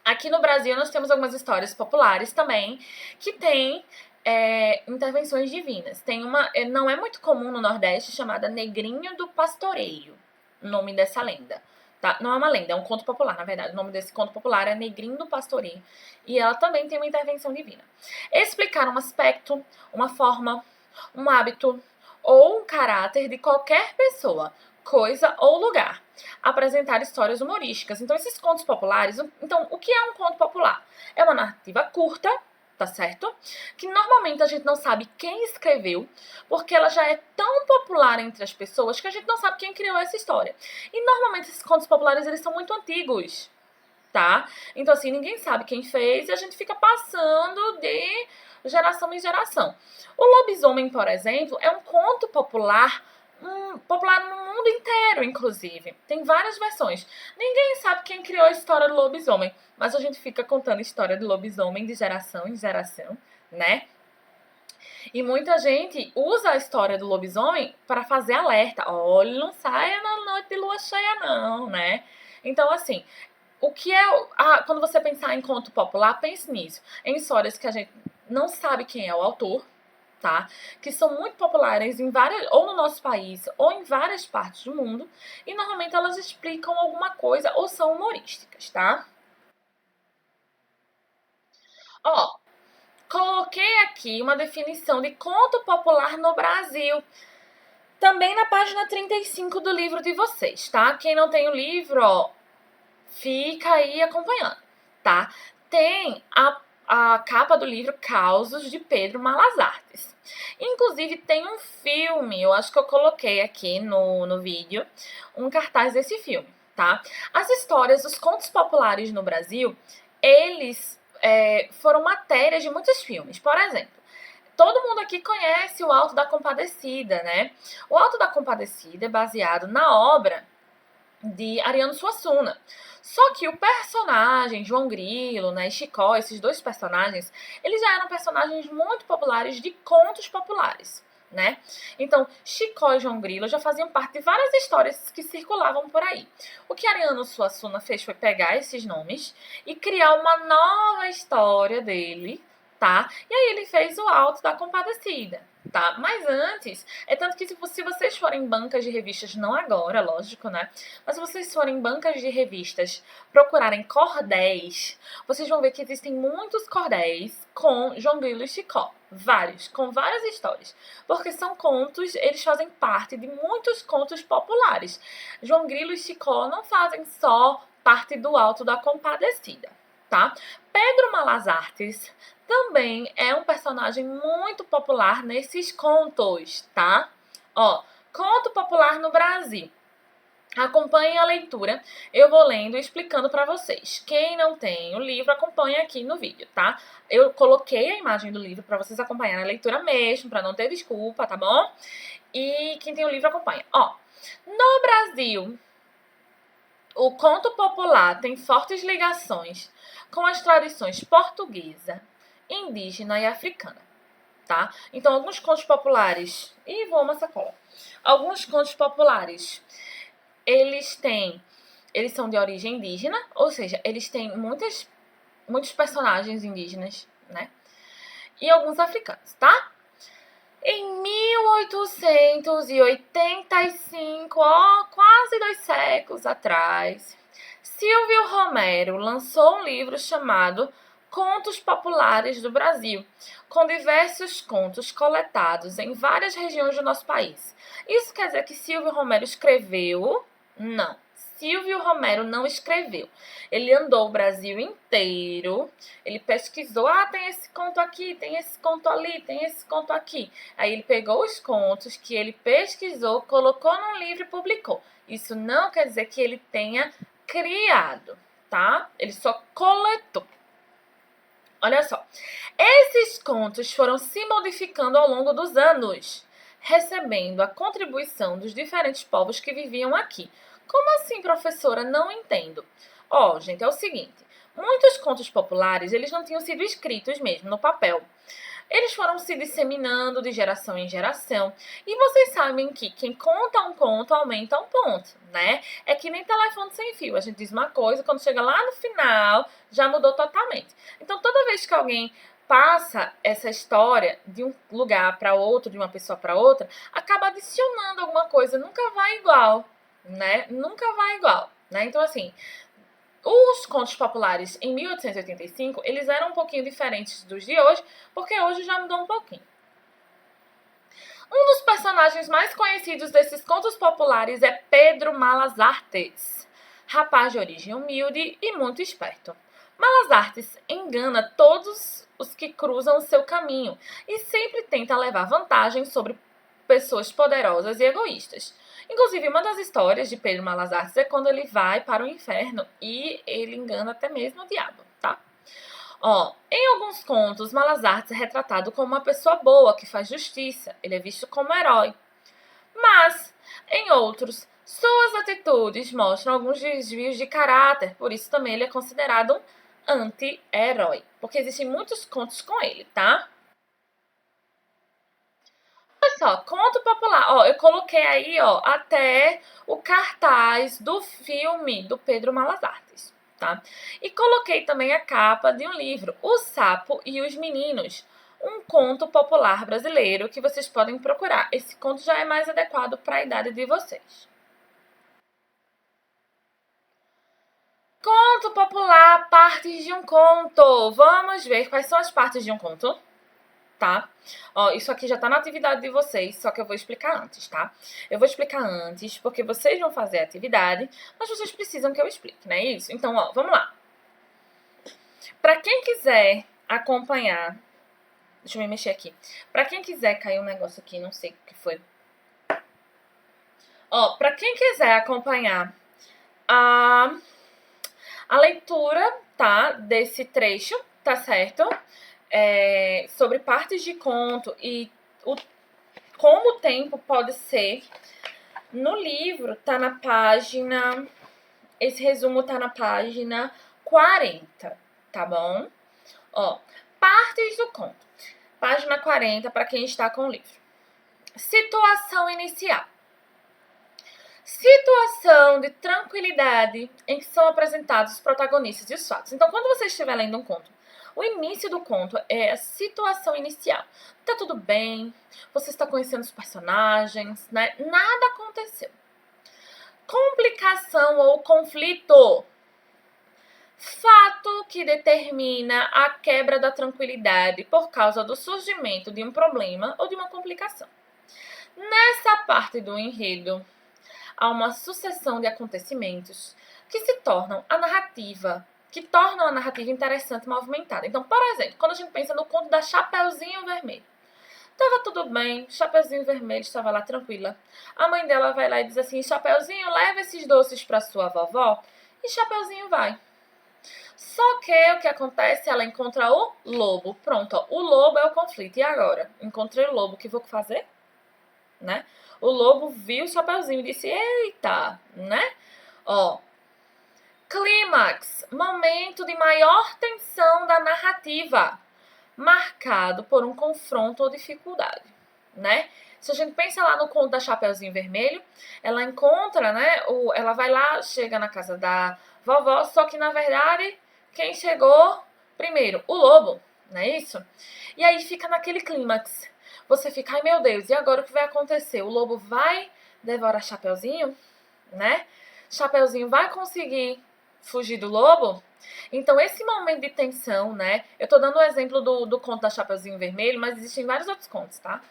Aqui no Brasil nós temos algumas histórias populares também que têm intervenções divinas. Tem uma, não é muito comum no Nordeste, chamada Negrinho do Pastoreio, o nome dessa lenda. Tá? Não é uma lenda, é um conto popular, na verdade. O nome desse conto popular é Negrinho do Pastoreio. E ela também tem uma intervenção divina. Explicar um aspecto, uma forma, um hábito ou um caráter de qualquer pessoa, coisa ou lugar. Apresentar histórias humorísticas. Então, esses contos populares... Então, o que é um conto popular? É uma narrativa curta, tá certo? Que normalmente a gente não sabe quem escreveu, porque ela já é tão popular entre as pessoas que a gente não sabe quem criou essa história. E normalmente esses contos populares, eles são muito antigos, tá? Então, assim, ninguém sabe quem fez e a gente fica passando de geração em geração. O Lobisomem, por exemplo, é um conto popular, popular no mundo inteiro, inclusive. Tem várias versões. Ninguém sabe quem criou a história do lobisomem, mas a gente fica contando a história do lobisomem de geração em geração, né? E muita gente usa a história do lobisomem para fazer alerta. Olha, não saia na noite de lua cheia, não, né? Então, assim, o que é... quando você pensar em conto popular, pense nisso. Em histórias que a gente não sabe quem é o autor, tá? Que são muito populares em várias, ou no nosso país, ou em várias partes do mundo. E normalmente elas explicam alguma coisa ou são humorísticas, tá? Ó, coloquei aqui uma definição de conto popular no Brasil. Também na página 35 do livro de vocês, tá? Quem não tem o livro, ó, fica aí acompanhando, tá? Tem a capa do livro Causos de Pedro Malas Artes. Inclusive tem um filme, eu acho que eu coloquei aqui no vídeo, um cartaz desse filme, tá? As histórias, os contos populares no Brasil, eles foram matérias de muitos filmes. Por exemplo, todo mundo aqui conhece o Alto da Compadecida, né? O Alto da Compadecida é baseado na obra de Ariano Suassuna. Só que o personagem, João Grilo, né, e Chicó, esses dois personagens, eles já eram personagens muito populares de contos populares, né? Então, Chicó e João Grilo já faziam parte de várias histórias que circulavam por aí. O que Ariano Suassuna fez foi pegar esses nomes e criar uma nova história dele, tá? E aí ele fez o Alto da Compadecida, tá? Mas antes, é tanto que se vocês forem em bancas de revistas, não agora, lógico, né? Mas se vocês forem em bancas de revistas, procurarem cordéis, vocês vão ver que existem muitos cordéis com João Grilo e Chicó. Vários, com várias histórias. Porque são contos, eles fazem parte de muitos contos populares. João Grilo e Chicó não fazem só parte do Alto da Compadecida, tá? Pedro Malas Artes também é um personagem muito popular nesses contos, tá? Ó, conto popular no Brasil. Acompanhem a leitura, eu vou lendo e explicando para vocês. Quem não tem o livro, acompanhe aqui no vídeo, tá? Eu coloquei a imagem do livro para vocês acompanharem a leitura mesmo, para não ter desculpa, tá bom? E quem tem o livro, acompanha. Ó, no Brasil, o conto popular tem fortes ligações com as tradições portuguesa, indígena e africana, tá? Então, alguns contos populares... Ih, voou uma sacola. Alguns contos populares, eles são de origem indígena, ou seja, eles têm muitos personagens indígenas, né? E alguns africanos, tá? Em 1885, ó, quase 2 séculos atrás, Silvio Romero lançou um livro chamado Contos Populares do Brasil, com diversos contos coletados em várias regiões do nosso país. Isso quer dizer que Silvio Romero escreveu? Não. Silvio Romero não escreveu. Ele andou o Brasil inteiro, ele pesquisou, tem esse conto aqui, tem esse conto ali, tem esse conto aqui. Aí ele pegou os contos que ele pesquisou, colocou num livro e publicou. Isso não quer dizer que ele tenha criado, tá? Ele só coletou. Olha só, esses contos foram se modificando ao longo dos anos, recebendo a contribuição dos diferentes povos que viviam aqui. Como assim, professora? Não entendo. Ó, gente, é o seguinte, muitos contos populares, eles não tinham sido escritos mesmo no papel. Eles foram se disseminando de geração em geração. E vocês sabem que quem conta um conto aumenta um ponto, né? É que nem telefone sem fio. A gente diz uma coisa, quando chega lá no final, já mudou totalmente. Então, toda vez que alguém passa essa história de um lugar para outro, de uma pessoa para outra, acaba adicionando alguma coisa. Nunca vai igual, né? Nunca vai igual, né? Então, assim... Os contos populares em 1885, eles eram um pouquinho diferentes dos de hoje, porque hoje já mudou um pouquinho. Um dos personagens personagens mais conhecidos desses contos populares é Pedro Malas Artes, rapaz de origem humilde e muito esperto. Malas Artes engana todos os que cruzam o seu caminho e sempre tenta levar vantagem sobre pessoas poderosas e egoístas. Inclusive, uma das histórias de Pedro Malas Artes é quando ele vai para o inferno e ele engana até mesmo o diabo, tá? Em alguns contos, Malas Artes é retratado como uma pessoa boa que faz justiça. Ele é visto como herói. Mas, em outros, suas atitudes mostram alguns desvios de caráter. Por isso também ele é considerado um anti-herói. Porque existem muitos contos com ele, tá? Olha só, conto popular. Eu coloquei aí, até o cartaz do filme do Pedro Malas Artes, tá? E coloquei também a capa de um livro, O Sapo e os Meninos, um conto popular brasileiro que vocês podem procurar. Esse conto já é mais adequado para a idade de vocês. Conto popular, partes de um conto. Vamos ver quais são as partes de um conto. Tá? Isso aqui já tá na atividade de vocês, só que eu vou explicar antes, tá? Eu vou explicar antes, porque vocês vão fazer a atividade, mas vocês precisam que eu explique, não é isso? Então, vamos lá. Pra quem quiser acompanhar... Deixa eu me mexer aqui. Pra quem quiser... Caiu um negócio aqui, não sei o que foi. Pra quem quiser acompanhar a leitura, tá? Desse trecho, tá certo? Sobre partes de conto e como o tempo pode ser. No livro, tá na página... Esse resumo tá na página 40, tá bom? Partes do conto. Página 40, para quem está com o livro. Situação inicial. Situação de tranquilidade em que são apresentados os protagonistas e os fatos. Então, quando você estiver lendo um conto, o início do conto é a situação inicial. Tá tudo bem, você está conhecendo os personagens, né? Nada aconteceu. Complicação ou conflito. Fato que determina a quebra da tranquilidade por causa do surgimento de um problema ou de uma complicação. Nessa parte do enredo, há uma sucessão de acontecimentos que tornam a narrativa interessante e movimentada. Então, por exemplo, quando a gente pensa no conto da Chapeuzinho Vermelho. Tava tudo bem, Chapeuzinho Vermelho estava lá tranquila. A mãe dela vai lá e diz assim, Chapeuzinho, leva esses doces para sua vovó. E Chapeuzinho vai. Só que o que acontece? Ela encontra o lobo. Pronto, o lobo é o conflito. E agora? Encontrei o lobo, o que vou fazer? Né? O lobo viu o Chapeuzinho e disse, eita, né? Clímax, momento de maior tensão da narrativa, marcado por um confronto ou dificuldade, né? Se a gente pensa lá no conto da Chapeuzinho Vermelho, ela encontra, né? Ela vai lá, chega na casa da vovó, só que na verdade, quem chegou primeiro? O lobo, não é isso? E aí fica naquele clímax. Você fica, ai meu Deus, e agora o que vai acontecer? O lobo vai devorar Chapeuzinho, né? Chapeuzinho vai conseguir fugir do lobo? Então, esse momento de tensão, né? Eu tô dando o exemplo do conto da Chapeuzinho Vermelho, mas existem vários outros contos, tá?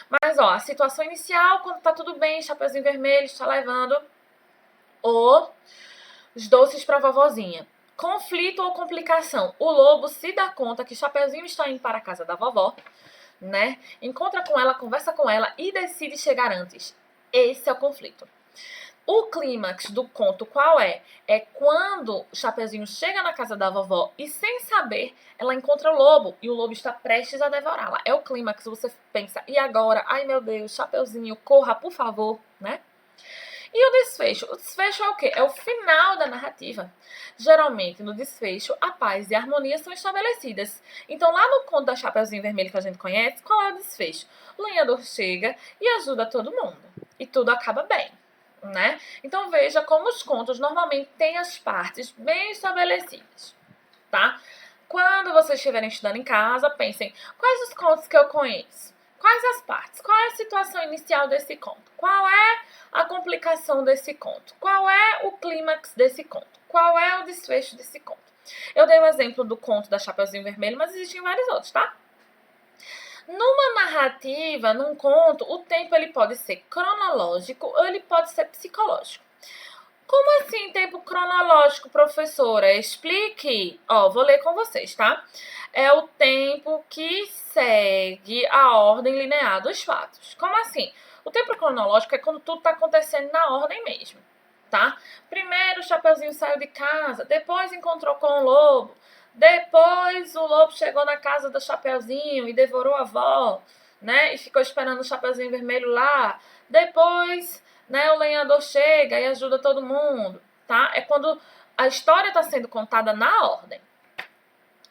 Mas, a situação inicial, quando tá tudo bem, Chapeuzinho Vermelho está levando os doces pra vovozinha. Conflito ou complicação. O lobo se dá conta que Chapeuzinho está indo para a casa da vovó, né? Encontra com ela, conversa com ela e decide chegar antes. Esse é o conflito. O clímax do conto qual é? É quando o Chapeuzinho chega na casa da vovó e, sem saber, ela encontra o lobo e o lobo está prestes a devorá-la. É o clímax, você pensa, e agora? Ai meu Deus, Chapeuzinho, corra, por favor, né? E o desfecho? O desfecho é o quê? É o final da narrativa. Geralmente, no desfecho, a paz e a harmonia são estabelecidas. Então, lá no conto da Chapeuzinho Vermelho que a gente conhece, qual é o desfecho? O lenhador chega e ajuda todo mundo. E tudo acaba bem, né? Então, veja como os contos normalmente têm as partes bem estabelecidas, tá? Quando vocês estiverem estudando em casa, pensem, quais os contos que eu conheço? Quais as partes? Qual é a situação inicial desse conto? Qual é a complicação desse conto? Qual é o clímax desse conto? Qual é o desfecho desse conto? Eu dei o exemplo do conto da Chapeuzinho Vermelho, mas existem vários outros, tá? Numa narrativa, num conto, o tempo ele pode ser cronológico ou ele pode ser psicológico. Como assim tempo cronológico, professora? Explique. Ó, vou ler com vocês, tá? É o tempo que segue a ordem linear dos fatos. Como assim? O tempo cronológico é quando tudo tá acontecendo na ordem mesmo, tá? Primeiro o Chapeuzinho saiu de casa, depois encontrou com o lobo, depois o lobo chegou na casa do Chapeuzinho e devorou a avó, né? E ficou esperando o Chapeuzinho Vermelho lá. Depois, né, o lenhador chega e ajuda todo mundo, tá? É quando a história está sendo contada na ordem.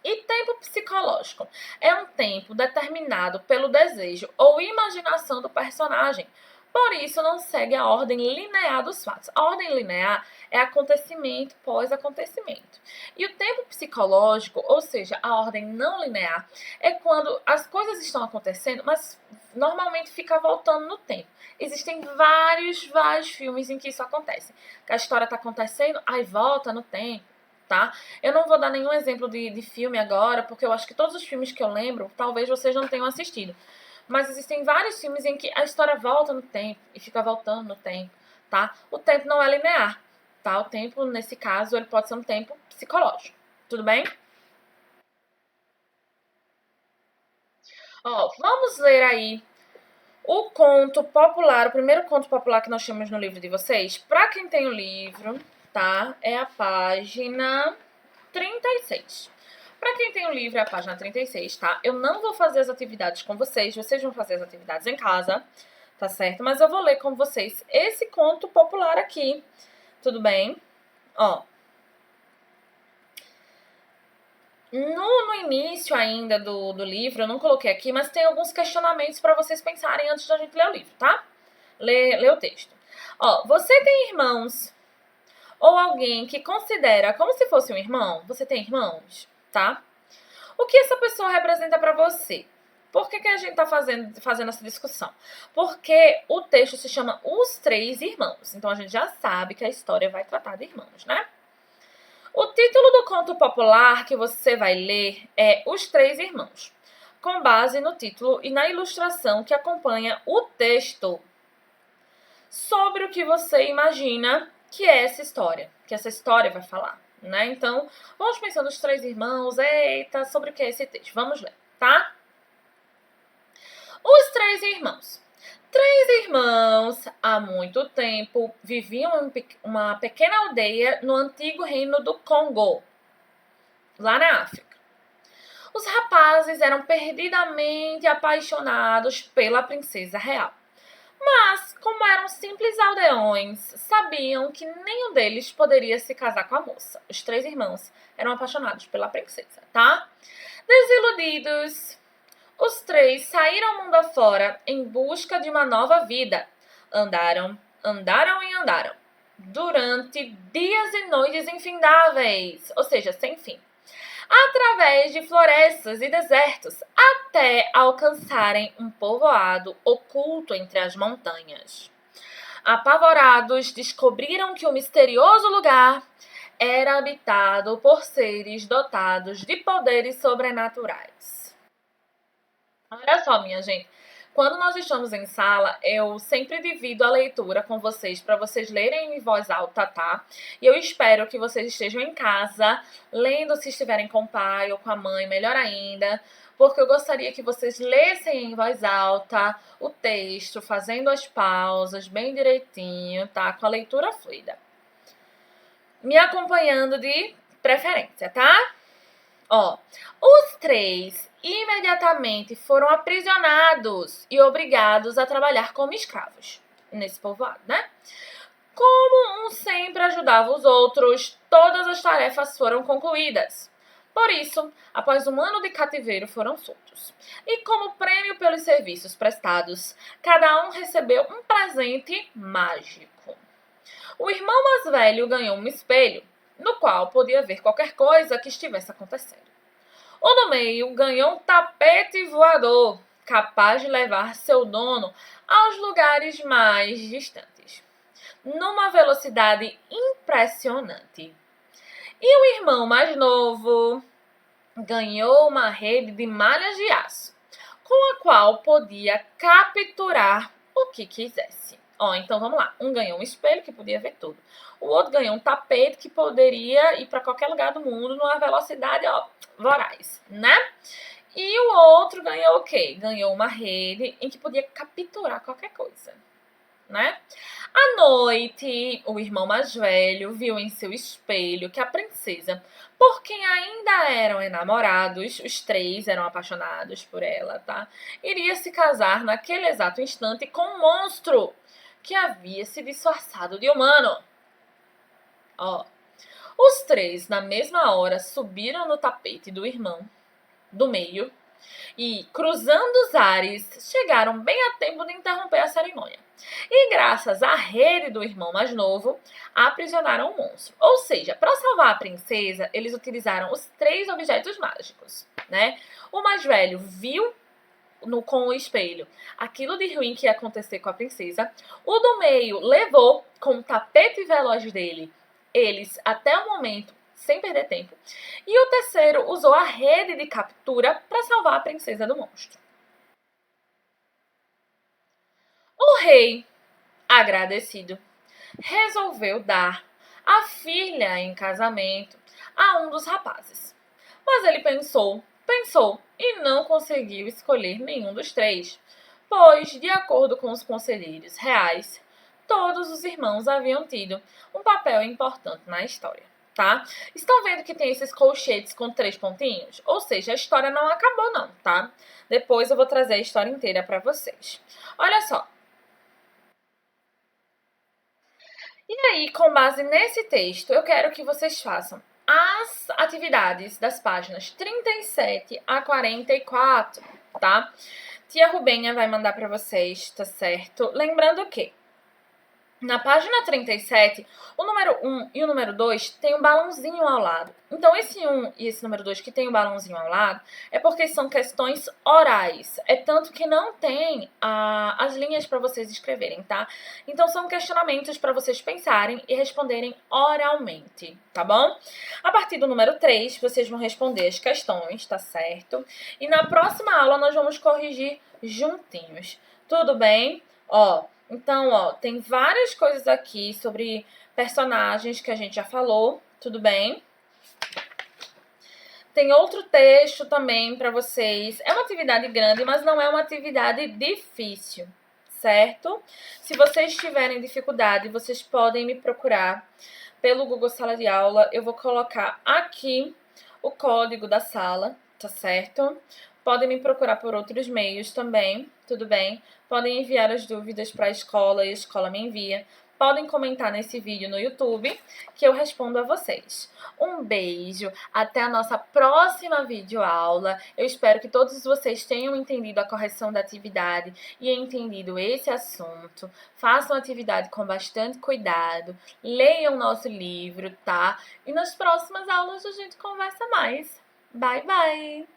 E tempo psicológico é um tempo determinado pelo desejo ou imaginação do personagem. Por isso, não segue a ordem linear dos fatos. A ordem linear é acontecimento pós acontecimento. E o tempo psicológico, ou seja, a ordem não linear, é quando as coisas estão acontecendo, mas normalmente fica voltando no tempo. Existem vários filmes em que isso acontece. Que a história está acontecendo, aí volta no tempo, tá? Eu não vou dar nenhum exemplo de filme agora, porque eu acho que todos os filmes que eu lembro, talvez vocês não tenham assistido. Mas existem vários filmes em que a história volta no tempo e fica voltando no tempo, tá? O tempo não é linear, tá? O tempo, nesse caso, ele pode ser um tempo psicológico. Tudo bem? Ó, vamos ler aí o conto popular, o primeiro conto popular que nós temos no livro de vocês. Para quem tem o livro, tá? É a página 36. Para quem tem o livro, é a página 36, tá? Eu não vou fazer as atividades com vocês vão fazer as atividades em casa, tá certo? Mas eu vou ler com vocês esse conto popular aqui, tudo bem? Ó, no início ainda do livro, eu não coloquei aqui, mas tem alguns questionamentos para vocês pensarem antes da gente ler o livro, tá? Lê o texto. Ó, você tem irmãos ou alguém que considera como se fosse um irmão? Você tem irmãos, tá? O que essa pessoa representa para você? Por que a gente está fazendo essa discussão? Porque o texto se chama Os Três Irmãos. Então a gente já sabe que a história vai tratar de irmãos, né? O título do conto popular que você vai ler é Os Três Irmãos, com base no título e na ilustração que acompanha o texto. Sobre o que você imagina que é essa história, que essa história vai falar, né? Então, vamos pensando nos três irmãos, eita, sobre o que é esse texto. Vamos ler, tá? Os três irmãos. Três irmãos, há muito tempo, viviam em uma pequena aldeia no antigo reino do Congo, lá na África. Os rapazes eram perdidamente apaixonados pela princesa real. Mas, como eram simples aldeões, sabiam que nenhum deles poderia se casar com a moça. Os três irmãos eram apaixonados pela princesa, tá? Desiludidos, os três saíram mundo afora em busca de uma nova vida. Andaram e andaram, durante dias e noites infindáveis, ou seja, sem fim, através de florestas e desertos, até alcançarem um povoado oculto entre as montanhas. Apavorados, descobriram que o misterioso lugar era habitado por seres dotados de poderes sobrenaturais. Olha só, minha gente. Quando nós estamos em sala, eu sempre divido a leitura com vocês para vocês lerem em voz alta, tá? E eu espero que vocês estejam em casa lendo, se estiverem com o pai ou com a mãe, melhor ainda, porque eu gostaria que vocês lessem em voz alta o texto, fazendo as pausas bem direitinho, tá? Com a leitura fluida. Me acompanhando de preferência, tá? Ó, os três imediatamente foram aprisionados e obrigados a trabalhar como escravos nesse povoado, né? Como um sempre ajudava os outros, todas as tarefas foram concluídas. Por isso, após um ano de cativeiro, foram soltos. E como prêmio pelos serviços prestados, cada um recebeu um presente mágico. O irmão mais velho ganhou um espelho, no qual podia ver qualquer coisa que estivesse acontecendo. O do meio ganhou um tapete voador, capaz de levar seu dono aos lugares mais distantes, numa velocidade impressionante. E o irmão mais novo ganhou uma rede de malhas de aço, com a qual podia capturar o que quisesse. Então vamos lá. Um ganhou um espelho que podia ver tudo. O outro ganhou um tapete que poderia ir para qualquer lugar do mundo numa velocidade, voraz, né? E o outro ganhou o quê? Ganhou uma rede em que podia capturar qualquer coisa, né? À noite, o irmão mais velho viu em seu espelho que a princesa, por quem ainda eram enamorados, os três eram apaixonados por ela, tá? Iria se casar naquele exato instante com um monstro que havia se disfarçado de humano. Os três, na mesma hora, subiram no tapete do irmão do meio e, cruzando os ares, chegaram bem a tempo de interromper a cerimônia. E, graças à rede do irmão mais novo, aprisionaram o monstro. Ou seja, para salvar a princesa, eles utilizaram os 3 objetos mágicos, né? O mais velho viu com o espelho aquilo de ruim que ia acontecer com a princesa. O do meio levou com o tapete veloz dele eles até o momento sem perder tempo. E o terceiro usou a rede de captura para salvar a princesa do monstro. O rei, agradecido, resolveu dar a filha em casamento a um dos rapazes. Mas ele pensou e não conseguiu escolher nenhum dos 3, pois, de acordo com os conselheiros reais, todos os irmãos haviam tido um papel importante na história, tá? Estão vendo que tem esses colchetes com 3 pontinhos? Ou seja, a história não acabou não, tá? Depois eu vou trazer a história inteira para vocês. Olha só. E aí, com base nesse texto, eu quero que vocês façam as atividades das páginas 37 a 44, tá? Tia Rubenha vai mandar para vocês, tá certo? Lembrando que na página 37, o número 1 e o número 2 tem um balãozinho ao lado. Então, esse 1 e esse número 2 que tem um balãozinho ao lado é porque são questões orais. É tanto que não tem as linhas para vocês escreverem, tá? Então, são questionamentos para vocês pensarem e responderem oralmente, tá bom? A partir do número 3, vocês vão responder as questões, tá certo? E na próxima aula, nós vamos corrigir juntinhos. Tudo bem? Então, tem várias coisas aqui sobre personagens que a gente já falou, tudo bem? Tem outro texto também para vocês. É uma atividade grande, mas não é uma atividade difícil, certo? Se vocês tiverem dificuldade, vocês podem me procurar pelo Google Sala de Aula. Eu vou colocar aqui o código da sala, tá certo? Podem me procurar por outros meios também, tudo bem? Podem enviar as dúvidas para a escola e a escola me envia. Podem comentar nesse vídeo no YouTube que eu respondo a vocês. Um beijo, até a nossa próxima videoaula. Eu espero que todos vocês tenham entendido a correção da atividade e entendido esse assunto. Façam a atividade com bastante cuidado, leiam nosso livro, tá? E nas próximas aulas a gente conversa mais. Bye, bye!